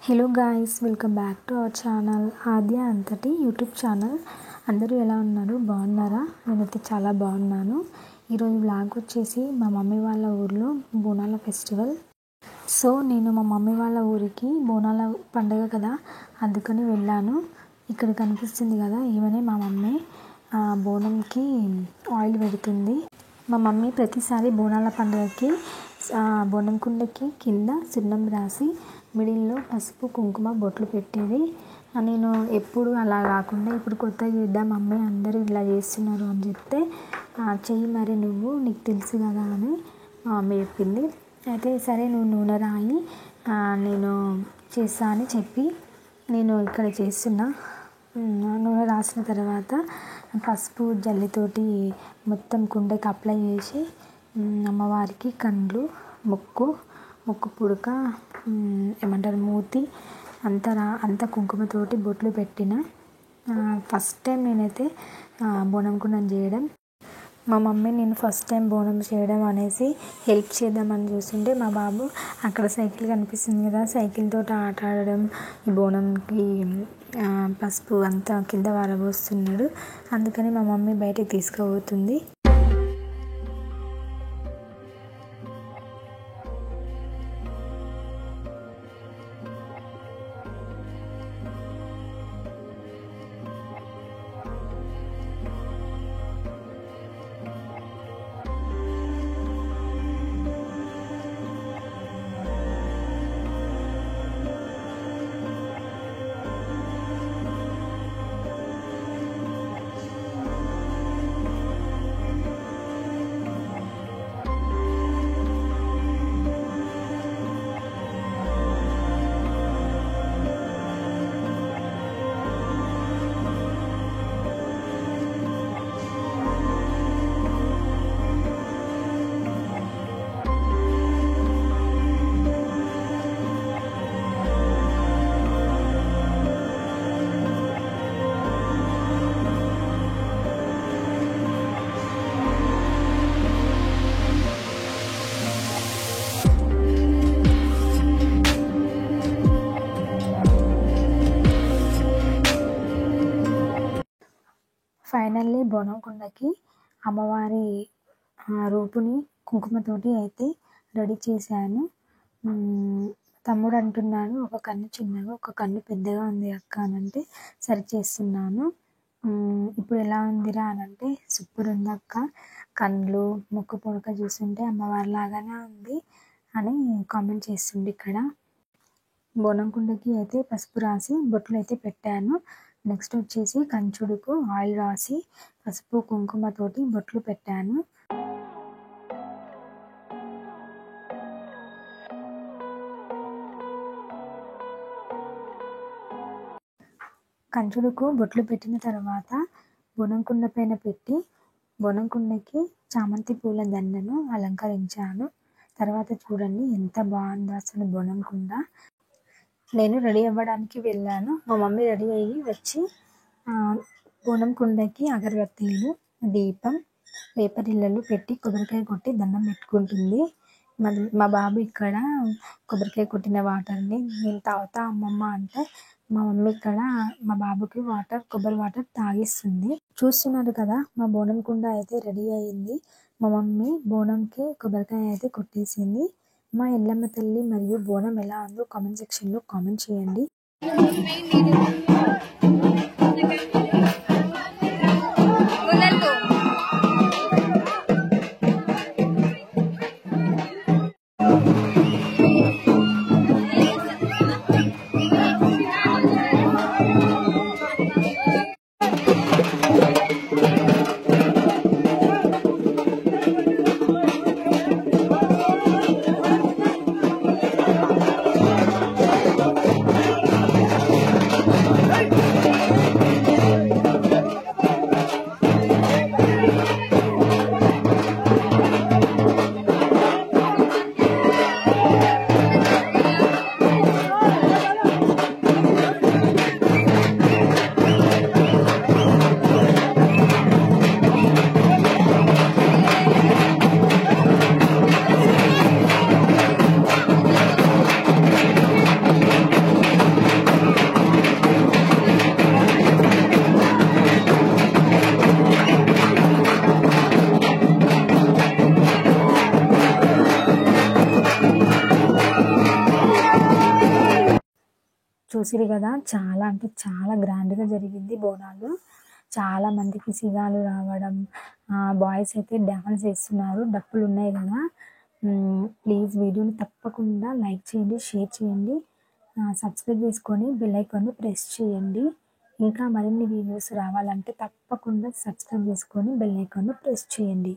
Hello guys, welcome back to our channel Aadya అంతటి YouTube channel. అందరూ ఎలా ఉన్నారు? బాగున్నారా? నేనైతే చాలా బాగున్నాను. ఈరోజు వ్లాగ్ వచ్చేసి మా మమ్మీ వాళ్ళ ఊర్లో బోనాల ఫెస్టివల్. సో నేను మా మమ్మీ వాళ్ళ ఊరికి బోనాల పండుగ కదా, అందుకని వెళ్ళాను. ఇక్కడ కనిపిస్తుంది కదా, ఈమెనే మా మమ్మీ. బోనంకి ఆయిల్ పెడుతుంది. మా మమ్మీ ప్రతిసారి బోనాల పండుగకి బోనం కుండకి కింద సున్నం రాసి మిడిల్లో పసుపు కుంకుమ బొట్లు పెట్టేది. నేను ఎప్పుడు అలా కాకుండా ఇప్పుడు కొత్తగా చేద్దాం మమ్మీ, అందరూ ఇలా చేస్తున్నారు అని చెప్తే, చెయ్యి మరి నువ్వు, నీకు తెలుసు కదా అని మా మమ్మీ చెప్పింది. అయితే సరే నువ్వు నూనె రాయి, నేను చేస్తా అని చెప్పి నేను ఇక్కడ చేస్తున్నా. నూనె రాసిన తర్వాత పసుపు జల్లితోటి మొత్తం కుండకి అప్లై చేసి అమ్మవారికి కండ్లు, ముక్కు పుడక, ఏమంటారు మూతి అంత కుంకుమతోటి బొట్లు పెట్టిన. ఫస్ట్ టైం నేనైతే బోనం కుండను చేయడం. మా మమ్మీ నేను ఫస్ట్ టైం బోనం చేయడం అనేసి హెల్ప్ చేద్దామని చూస్తుంటే, మా బాబు అక్కడ సైకిల్ కనిపిస్తుంది కదా, సైకిల్ తోటి ఆట ఆడడం, ఈ బోనంకి పసుపు అంతా కింద పారబోస్తున్నాడు. అందుకని మా మమ్మీ బయటికి తీసుకుపోతుంది. ఫైనల్లీ బోనం కుండకి అమ్మవారి రూపుని కుంకుమతోటి అయితే రెడీ చేశాను. తమ్ముడు అంటున్నాను, ఒక కన్ను చిన్నగా ఒక కన్ను పెద్దగా ఉంది అక్క అని అంటే సరి చేస్తున్నాను. ఇప్పుడు ఎలా ఉందిరా అని అంటే, సూపర్ ఉంది అక్క, కళ్ళు ముక్కు పుడక చూస్తుంటే అమ్మవారి లాగానే ఉంది అని కామెంట్ చేస్తుండే. ఇక్కడ బోనం కుండకి అయితే పసుపు రాసి బొట్లు అయితే పెట్టాను. నెక్స్ట్ వచ్చేసి కంచుడుకు ఆయిల్ రాసి పసుపు కుంకుమతోటి బొట్లు పెట్టాను. కంచుడుకు బొట్లు పెట్టిన తర్వాత బోనం కుండ పైన పెట్టి బోనం కుండకి చామంతి పూల దండను అలంకరించాను. తర్వాత చూడండి ఎంత బాగుందో అసలు బోనం కుండ. నేను రెడీ అవ్వడానికి వెళ్ళాను. మా మమ్మీ రెడీ అయ్యి వచ్చి బోనం కుండకి అగరబత్తీలు, దీపం, వేపరిల్లలు పెట్టి కొబ్బరికాయ కొట్టి దండం పెట్టుకుంటుంది. మా బాబు ఇక్కడ కొబ్బరికాయ కొట్టిన వాటర్ని నేను తాగుతా అమ్మమ్మ అంటే, మా మమ్మీ ఇక్కడ మా బాబుకి కొబ్బరి వాటర్ తాగిస్తుంది. చూస్తున్నారు కదా, మా బోనం కుండ అయితే రెడీ అయ్యింది. మా మమ్మీ బోనంకి కొబ్బరికాయ అయితే కొట్టేసింది. మా ఎల్లమ్మ తల్లి మరియు బోనం ఎలా ఉందో కామెంట్ సెక్షన్లో కామెంట్ చేయండి. చూసిరు కదా, చాలా అంటే చాలా గ్రాండ్గా జరిగింది బోనాలు. చాలా మందికి సిగాలు రావడం, బాయ్స్ అయితే డ్యాన్స్ చేస్తున్నారు, డప్పులు ఉన్నాయి కదా. ప్లీజ్ వీడియోని తప్పకుండా లైక్ చేయండి, షేర్ చేయండి, సబ్స్క్రైబ్ చేసుకొని బెల్ ఐకాన్ని ప్రెస్ చేయండి. ఇంకా మరిన్ని వీడియోస్ రావాలంటే తప్పకుండా సబ్స్క్రైబ్ చేసుకొని బెల్ ఐకాన్ని ప్రెస్ చేయండి.